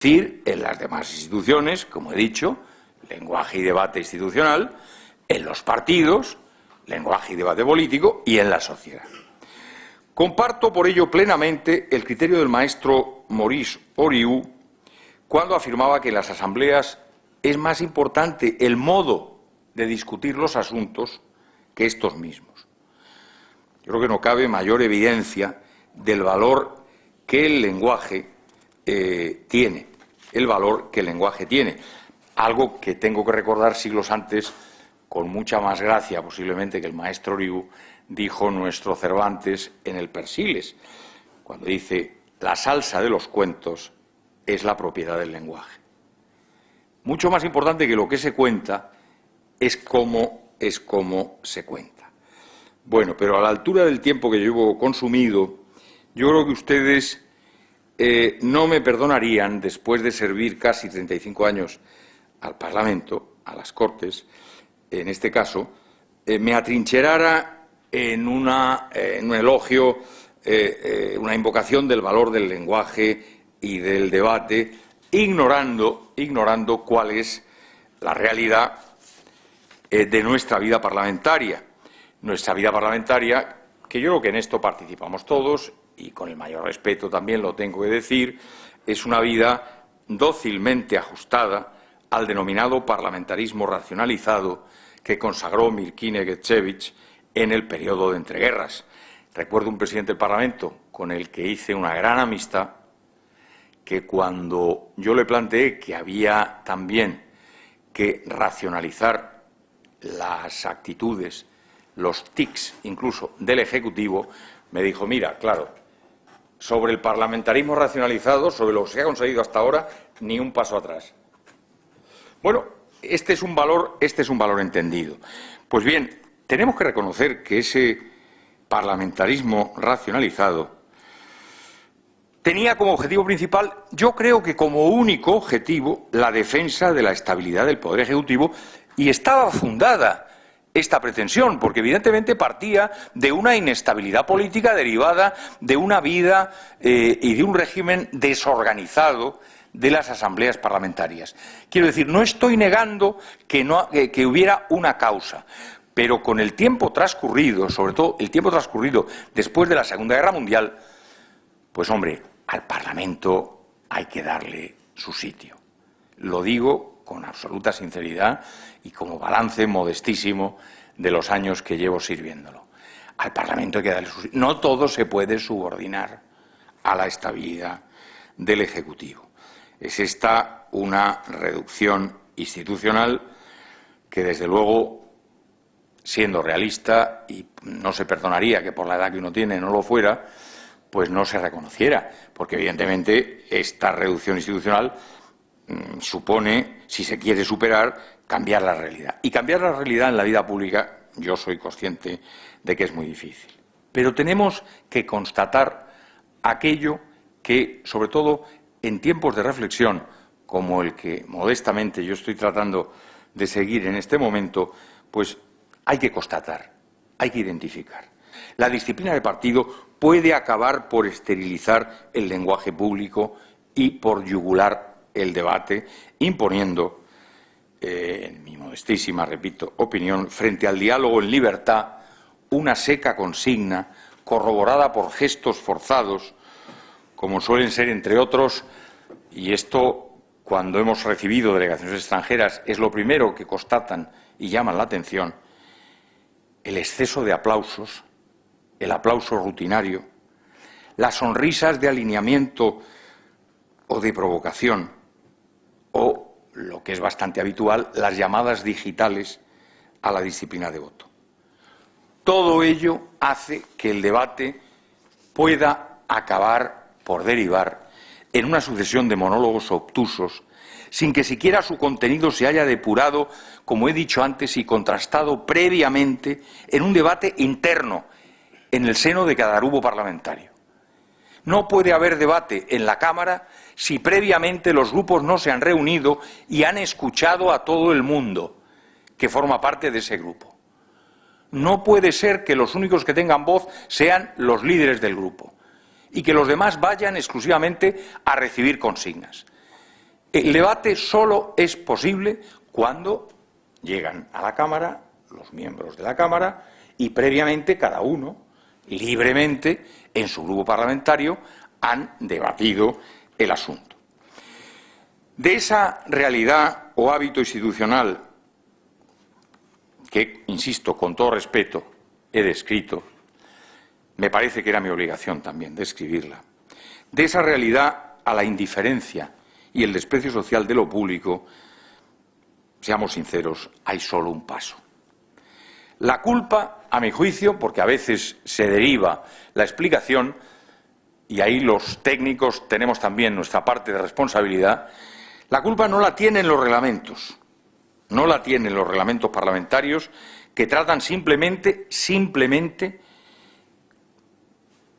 decir, en las demás instituciones, como he dicho, lenguaje y debate institucional, en los partidos, lenguaje y debate político y en la sociedad. Comparto por ello plenamente el criterio del maestro Maurice Horiu cuando afirmaba que en las asambleas es más importante el modo de discutir los asuntos que estos mismos. Yo creo que no cabe mayor evidencia del valor que el lenguaje tiene, algo que tengo que recordar siglos antes, con mucha más gracia posiblemente que el maestro Horiu, dijo nuestro Cervantes en el Persiles, cuando dice: la salsa de los cuentos es la propiedad del lenguaje. Mucho más importante que lo que se cuenta es cómo se cuenta. Bueno, pero a la altura del tiempo que llevo consumido, yo creo que ustedes no me perdonarían, después de servir casi 35 años al Parlamento, a las Cortes, en este caso, me atrincherara en un elogio, una invocación del valor del lenguaje y del debate, ignorando cuál es la realidad de nuestra vida parlamentaria. Nuestra vida parlamentaria, que yo creo que en esto participamos todos, y con el mayor respeto también lo tengo que decir, es una vida dócilmente ajustada al denominado parlamentarismo racionalizado que consagró Mirkin Egechevich en el periodo de entreguerras. Recuerdo un presidente del Parlamento con el que hice una gran amistad, que cuando yo le planteé que había también que racionalizar las actitudes, los tics incluso del Ejecutivo, me dijo: mira, claro, sobre el parlamentarismo racionalizado, sobre lo que se ha conseguido hasta ahora, ni un paso atrás. Bueno, este es un valor entendido. Pues bien, tenemos que reconocer que ese parlamentarismo racionalizado tenía como objetivo principal, yo creo que como único objetivo, la defensa de la estabilidad del Poder Ejecutivo, y estaba fundada esta pretensión, porque evidentemente partía de una inestabilidad política derivada de una vida y de un régimen desorganizado de las asambleas parlamentarias. Quiero decir, no estoy negando que hubiera una causa, pero con el tiempo transcurrido, sobre todo el tiempo transcurrido después de la Segunda Guerra Mundial, pues hombre, al Parlamento hay que darle su sitio. Lo digo con absoluta sinceridad y como balance modestísimo de los años que llevo sirviéndolo. Al Parlamento hay que darle su sitio. No todo se puede subordinar a la estabilidad del Ejecutivo. Es esta una reducción institucional que, desde luego, siendo realista, y no se perdonaría que por la edad que uno tiene no lo fuera, pues no se reconociera, porque evidentemente esta reducción institucional supone, si se quiere superar, cambiar la realidad. Y cambiar la realidad en la vida pública, yo soy consciente de que es muy difícil. Pero tenemos que constatar aquello que, sobre todo en tiempos de reflexión, como el que modestamente yo estoy tratando de seguir en este momento, pues hay que constatar, hay que identificar. La disciplina de partido puede acabar por esterilizar el lenguaje público y por yugular el debate, imponiendo, en mi modestísima, repito, opinión, frente al diálogo en libertad, una seca consigna corroborada por gestos forzados, como suelen ser, entre otros, y esto, cuando hemos recibido delegaciones extranjeras, es lo primero que constatan y llaman la atención, el exceso de aplausos, el aplauso rutinario, las sonrisas de alineamiento o de provocación, o, lo que es bastante habitual, las llamadas digitales a la disciplina de voto. Todo ello hace que el debate pueda acabar por derivar en una sucesión de monólogos obtusos, sin que siquiera su contenido se haya depurado, como he dicho antes, y contrastado previamente en un debate interno en el seno de cada grupo parlamentario. No puede haber debate en la Cámara si previamente los grupos no se han reunido y han escuchado a todo el mundo que forma parte de ese grupo. No puede ser que los únicos que tengan voz sean los líderes del grupo y que los demás vayan exclusivamente a recibir consignas. El debate solo es posible cuando llegan a la Cámara los miembros de la Cámara y previamente cada uno, libremente, en su grupo parlamentario, han debatido el asunto. De esa realidad o hábito institucional que, insisto, con todo respeto, he descrito, me parece que era mi obligación también describirla, de esa realidad a la indiferencia y el desprecio social de lo público, seamos sinceros, hay solo un paso. La culpa, a mi juicio, porque a veces se deriva la explicación, y ahí los técnicos tenemos también nuestra parte de responsabilidad, la culpa no la tienen los reglamentos, no la tienen los reglamentos parlamentarios que tratan simplemente,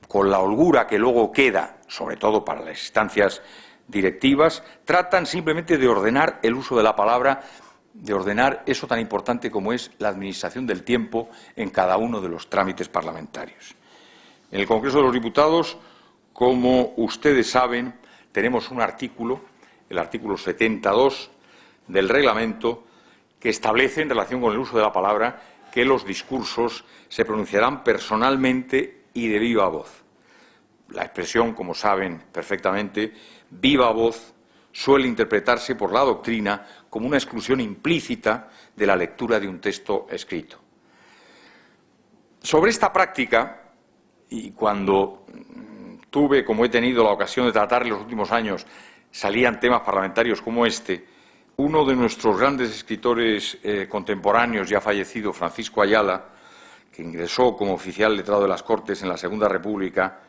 con la holgura que luego queda, sobre todo para las instancias directivas, tratan simplemente de ordenar el uso de la palabra, de ordenar eso tan importante como es la administración del tiempo en cada uno de los trámites parlamentarios. En el Congreso de los Diputados, como ustedes saben, tenemos un artículo, el artículo 72 del reglamento, que establece en relación con el uso de la palabra que los discursos se pronunciarán personalmente y de viva voz. La expresión, como saben perfectamente, viva voz, suele interpretarse por la doctrina como una exclusión implícita de la lectura de un texto escrito. Sobre esta práctica, y cuando tuve, como he tenido la ocasión de tratar en los últimos años, salían temas parlamentarios como este, uno de nuestros grandes escritores contemporáneos, ya fallecido, Francisco Ayala, que ingresó como oficial letrado de las Cortes en la Segunda República,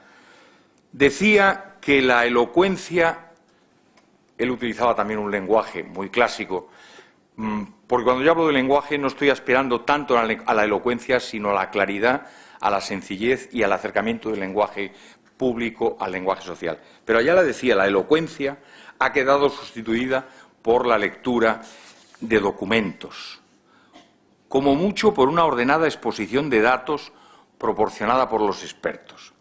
decía que la elocuencia, él utilizaba también un lenguaje muy clásico, porque cuando yo hablo de lenguaje no estoy aspirando tanto a la elocuencia, sino a la claridad, a la sencillez y al acercamiento del lenguaje público al lenguaje social. Pero Ayala decía, la elocuencia ha quedado sustituida por la lectura de documentos, como mucho por una ordenada exposición de datos proporcionada por los expertos.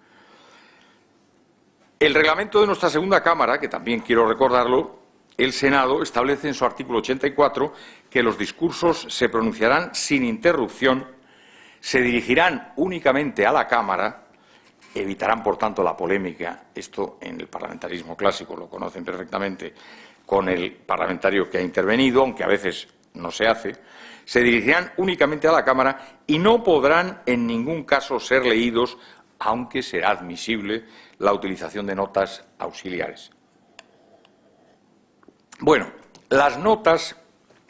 El reglamento de nuestra segunda Cámara, que también quiero recordarlo, el Senado establece en su artículo 84 que los discursos se pronunciarán sin interrupción, se dirigirán únicamente a la Cámara, evitarán, por tanto, la polémica. Esto en el parlamentarismo clásico lo conocen perfectamente con el parlamentario que ha intervenido, aunque a veces no se hace. Se dirigirán únicamente a la Cámara y no podrán en ningún caso ser leídos, aunque será admisible la utilización de notas auxiliares. Bueno, las notas,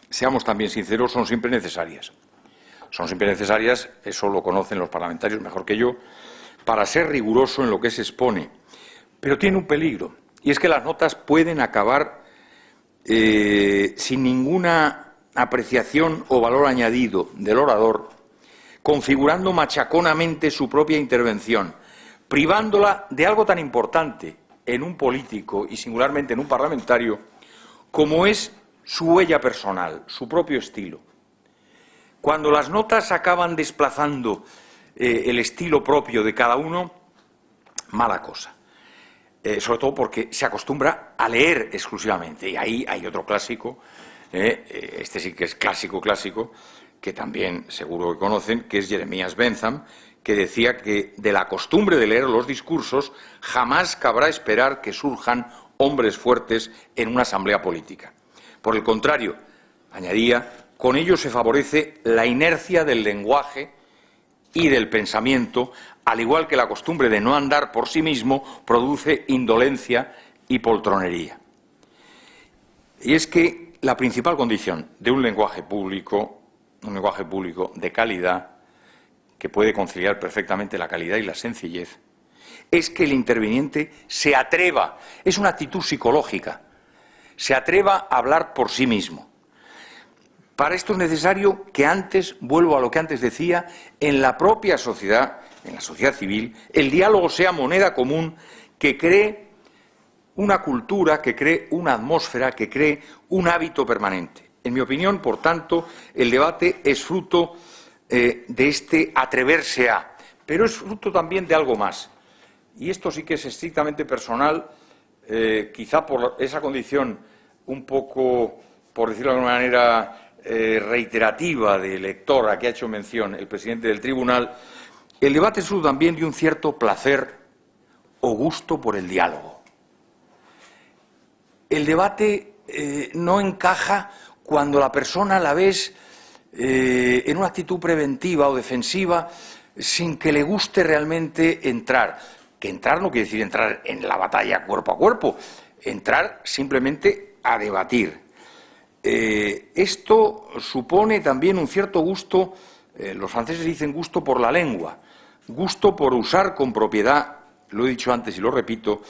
seamos también sinceros, son siempre necesarias. Son siempre necesarias, eso lo conocen los parlamentarios mejor que yo, para ser riguroso en lo que se expone. Pero tiene un peligro, y es que las notas pueden acabar sin ninguna apreciación o valor añadido del orador, configurando machaconamente su propia intervención, privándola de algo tan importante en un político y singularmente en un parlamentario como es su huella personal, su propio estilo. Cuando las notas acaban desplazando el estilo propio de cada uno, mala cosa. Sobre todo porque se acostumbra a leer exclusivamente. Y ahí hay otro clásico, este sí que es clásico, que también seguro que conocen, que es Jeremías Bentham, que decía que de la costumbre de leer los discursos jamás cabrá esperar que surjan hombres fuertes en una asamblea política. Por el contrario, añadía, con ello se favorece la inercia del lenguaje y del pensamiento, al igual que la costumbre de no andar por sí mismo produce indolencia y poltronería. Y es que la principal condición de un lenguaje público de calidad, que puede conciliar perfectamente la calidad y la sencillez, es que el interviniente se atreva, es una actitud psicológica, se atreva a hablar por sí mismo. Para esto es necesario que antes, vuelvo a lo que antes decía, en la propia sociedad, en la sociedad civil, el diálogo sea moneda común que cree una cultura, que cree una atmósfera, que cree un hábito permanente. En mi opinión, por tanto, el debate es fruto de este atreverse a, pero es fruto también de algo más. Y esto sí que es estrictamente personal, quizá por esa condición un poco, por decirlo de alguna manera, reiterativa de lector a que ha hecho mención el presidente del tribunal, el debate surge también de un cierto placer o gusto por el diálogo. El debate no encaja cuando la persona la ves en una actitud preventiva o defensiva sin que le guste realmente entrar. Que entrar no quiere decir entrar en la batalla cuerpo a cuerpo, entrar simplemente a debatir. Esto supone también un cierto gusto, los franceses dicen gusto por la lengua, gusto por usar con propiedad, lo he dicho antes y lo repito,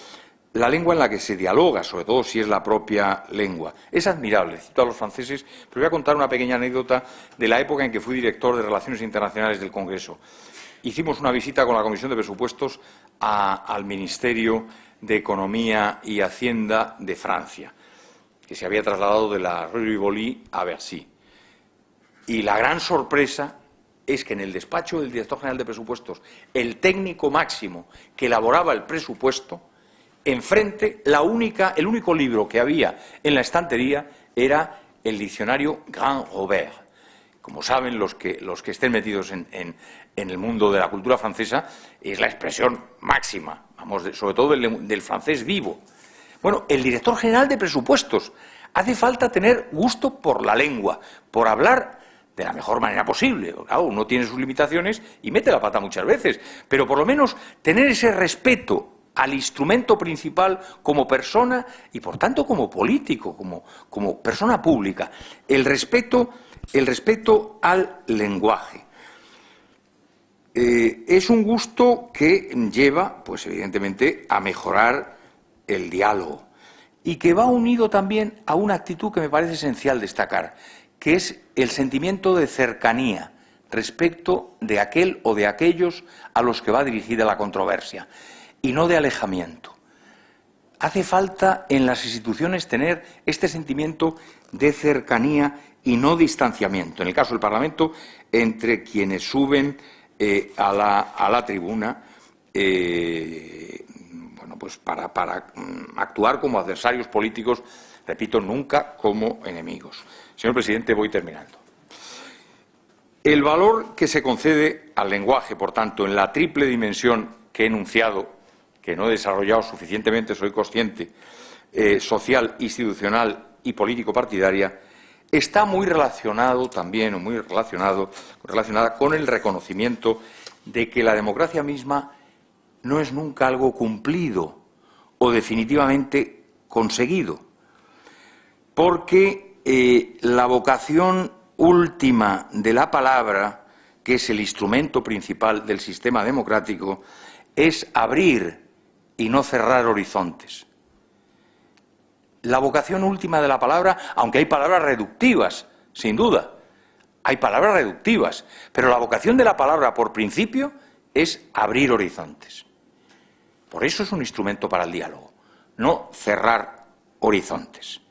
la lengua en la que se dialoga, sobre todo si es la propia lengua. Es admirable, cito a los franceses, pero voy a contar una pequeña anécdota de la época en que fui director de Relaciones Internacionales del Congreso. Hicimos una visita con la Comisión de Presupuestos al Ministerio de Economía y Hacienda de Francia, que se había trasladado de la Rue Rivoli a Bercy. Y la gran sorpresa es que en el despacho del director general de Presupuestos, el técnico máximo que elaboraba el presupuesto, enfrente, el único libro que había en la estantería era el diccionario Grand Robert. Como saben los que estén metidos en el mundo de la cultura francesa, es la expresión máxima, vamos, sobre todo del francés vivo. Bueno, el director general de Presupuestos, hace falta tener gusto por la lengua, por hablar de la mejor manera posible. Claro, uno tiene sus limitaciones y mete la pata muchas veces, pero por lo menos tener ese respeto al instrumento principal como persona y, por tanto, como político, como persona pública. El respeto al lenguaje. Es un gusto que lleva, pues evidentemente, a mejorar el diálogo y que va unido también a una actitud que me parece esencial destacar, que es el sentimiento de cercanía respecto de aquel o de aquellos a los que va dirigida la controversia, y no de alejamiento. Hace falta en las instituciones tener este sentimiento de cercanía y no distanciamiento. En el caso del Parlamento, entre quienes suben a la tribuna, bueno, pues para actuar como adversarios políticos, repito, nunca como enemigos. Señor presidente, voy terminando. El valor que se concede al lenguaje, por tanto, en la triple dimensión que he enunciado, que no he desarrollado suficientemente, soy consciente, social, institucional y político-partidaria, está muy relacionado también, o muy relacionada con el reconocimiento de que la democracia misma no es nunca algo cumplido o definitivamente conseguido, porque la vocación última de la palabra, que es el instrumento principal del sistema democrático, es abrir y no cerrar horizontes. La vocación última de la palabra, aunque hay palabras reductivas, sin duda, hay palabras reductivas, pero la vocación de la palabra, por principio, es abrir horizontes. Por eso es un instrumento para el diálogo, no cerrar horizontes.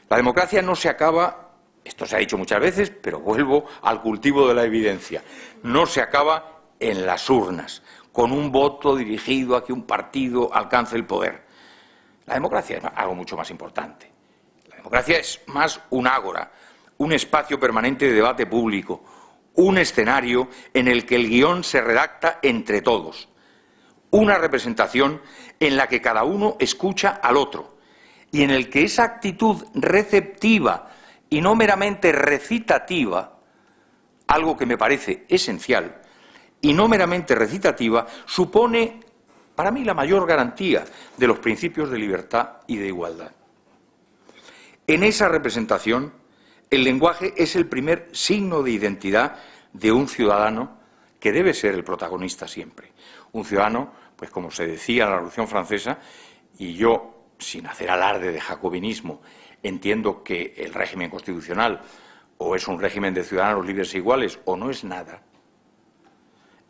La democracia no se acaba, esto se ha dicho muchas veces, pero vuelvo al cultivo de la evidencia, no se acaba en las urnas, con un voto dirigido a que un partido alcance el poder. La democracia es algo mucho más importante. La democracia es más un ágora, un espacio permanente de debate público, un escenario en el que el guión se redacta entre todos, una representación en la que cada uno escucha al otro y en el que esa actitud receptiva y no meramente recitativa, algo que me parece esencial, y no meramente recitativa, supone para mí la mayor garantía de los principios de libertad y de igualdad. En esa representación, el lenguaje es el primer signo de identidad de un ciudadano que debe ser el protagonista siempre. Un ciudadano, pues como se decía en la Revolución Francesa, y yo, sin hacer alarde de jacobinismo, entiendo que el régimen constitucional o es un régimen de ciudadanos libres e iguales o no es nada,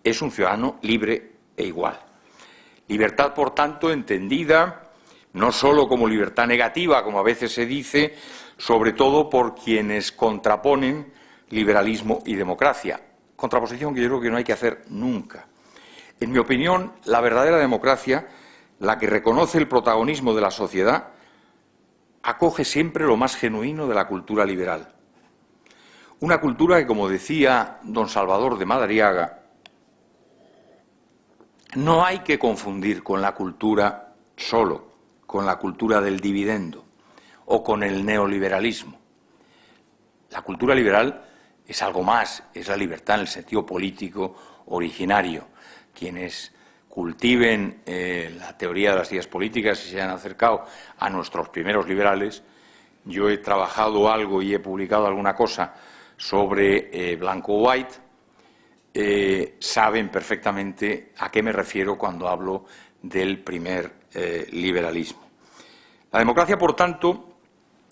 es un ciudadano libre e igual. Libertad, por tanto, entendida no solo como libertad negativa, como a veces se dice, sobre todo por quienes contraponen liberalismo y democracia. Contraposición que yo creo que no hay que hacer nunca. En mi opinión, la verdadera democracia, la que reconoce el protagonismo de la sociedad, acoge siempre lo más genuino de la cultura liberal. Una cultura que, como decía don Salvador de Madariaga, no hay que confundir con la cultura solo, con la cultura del dividendo o con el neoliberalismo. La cultura liberal es algo más, es la libertad en el sentido político originario. Quienes cultiven la teoría de las ideas políticas y se hayan acercado a nuestros primeros liberales, yo he trabajado algo y he publicado alguna cosa sobre Blanco-White, saben perfectamente a qué me refiero cuando hablo del primer liberalismo. La democracia, por tanto,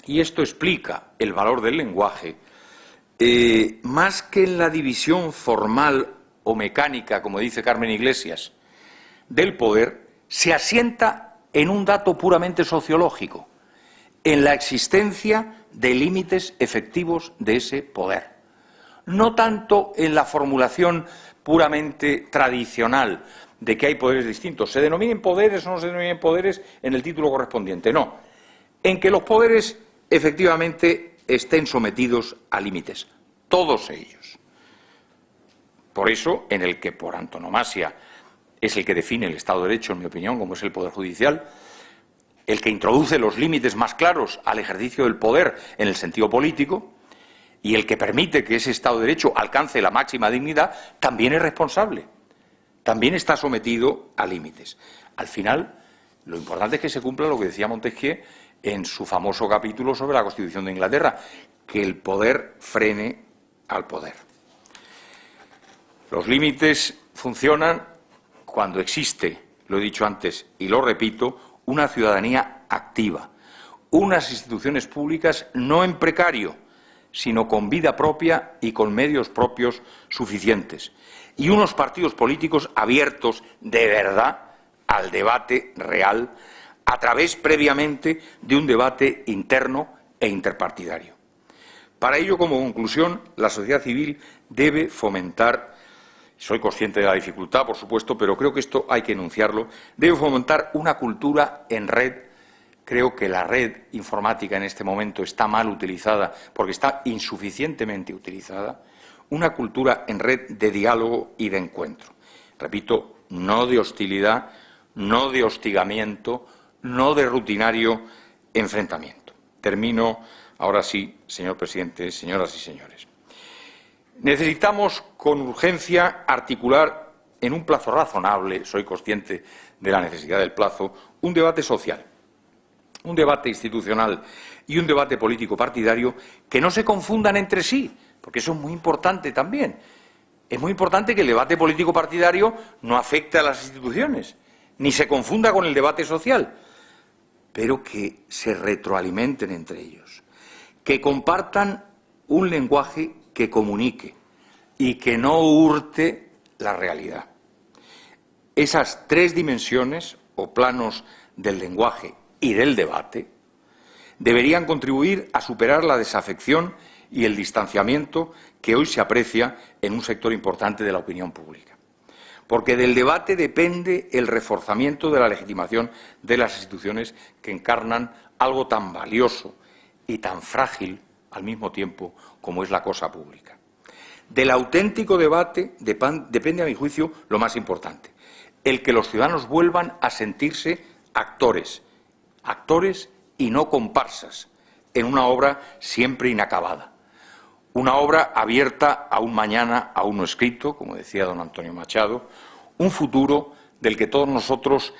y esto explica el valor del lenguaje, más que en la división formal o mecánica, como dice Carmen Iglesias, del poder, se asienta en un dato puramente sociológico, en la existencia de límites efectivos de ese poder. No tanto en la formulación puramente tradicional de que hay poderes distintos. Se denominen poderes o no se denominen poderes en el título correspondiente, no. En que los poderes efectivamente estén sometidos a límites, todos ellos. Por eso, en el que por antonomasia es el que define el Estado de Derecho, en mi opinión, como es el Poder Judicial, el que introduce los límites más claros al ejercicio del poder en el sentido político y el que permite que ese Estado de Derecho alcance la máxima dignidad, también es responsable, también está sometido a límites. Al final, lo importante es que se cumpla lo que decía Montesquieu en su famoso capítulo sobre la Constitución de Inglaterra, que el poder frene al poder. Los límites funcionan cuando existe, lo he dicho antes y lo repito, una ciudadanía activa, unas instituciones públicas no en precario, sino con vida propia y con medios propios suficientes, y unos partidos políticos abiertos de verdad al debate real, a través previamente de un debate interno e interpartidario. Para ello, como conclusión, la sociedad civil debe fomentar, soy consciente de la dificultad, por supuesto, pero creo que esto hay que enunciarlo, debe fomentar una cultura en red. Creo que la red informática en este momento está mal utilizada porque está insuficientemente utilizada, una cultura en red de diálogo y de encuentro. Repito, no de hostilidad, no de hostigamiento, no de rutinario enfrentamiento. Termino ahora sí, señor presidente, señoras y señores. Necesitamos con urgencia articular en un plazo razonable, soy consciente de la necesidad del plazo, un debate social, un debate institucional y un debate político partidario que no se confundan entre sí, porque eso es muy importante también. Es muy importante que el debate político partidario no afecte a las instituciones, ni se confunda con el debate social, pero que se retroalimenten entre ellos, que compartan un lenguaje que comunique y que no hurte la realidad. Esas tres dimensiones o planos del lenguaje y del debate deberían contribuir a superar la desafección y el distanciamiento que hoy se aprecia en un sector importante de la opinión pública. Porque del debate depende el reforzamiento de la legitimación de las instituciones que encarnan algo tan valioso y tan frágil al mismo tiempo como es la cosa pública. Del auténtico debate depende, a mi juicio, lo más importante, el que los ciudadanos vuelvan a sentirse actores y no comparsas en una obra siempre inacabada. Una obra abierta a un mañana aún no escrito, como decía don Antonio Machado, un futuro del que todos nosotros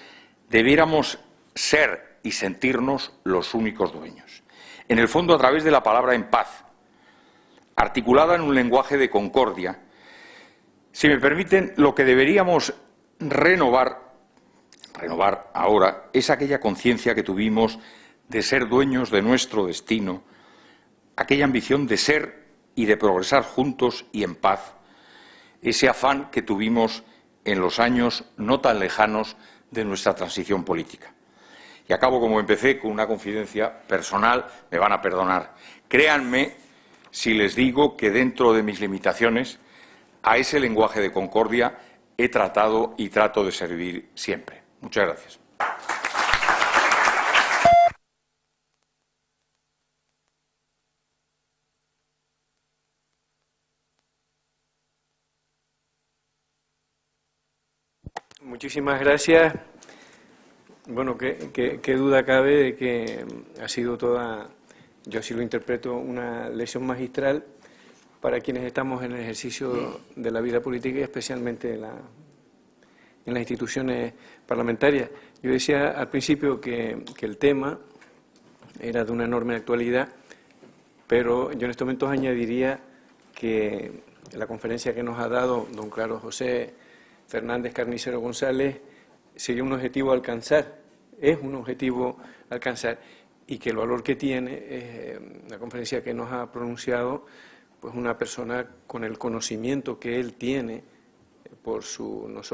debiéramos ser y sentirnos los únicos dueños. En el fondo, a través de la palabra en paz, articulada en un lenguaje de concordia, si me permiten, lo que deberíamos renovar ahora es aquella conciencia que tuvimos de ser dueños de nuestro destino, aquella ambición de ser y de progresar juntos y en paz, ese afán que tuvimos en los años no tan lejanos de nuestra transición política. Y acabo como empecé, con una confidencia personal, me van a perdonar. Créanme si les digo que dentro de mis limitaciones a ese lenguaje de concordia he tratado y trato de servir siempre. Muchas gracias. Muchísimas gracias. Bueno, qué duda cabe de que ha sido toda, yo así lo interpreto, una lección magistral para quienes estamos en el ejercicio de la vida política y especialmente en las instituciones parlamentarias. Yo decía al principio que el tema era de una enorme actualidad, pero yo en estos momentos añadiría que la conferencia que nos ha dado don Claro José Fernández Carnicero González sería un objetivo a alcanzar, es un objetivo a alcanzar, y que el valor que tiene es la conferencia que nos ha pronunciado pues una persona con el conocimiento que él tiene por su no solo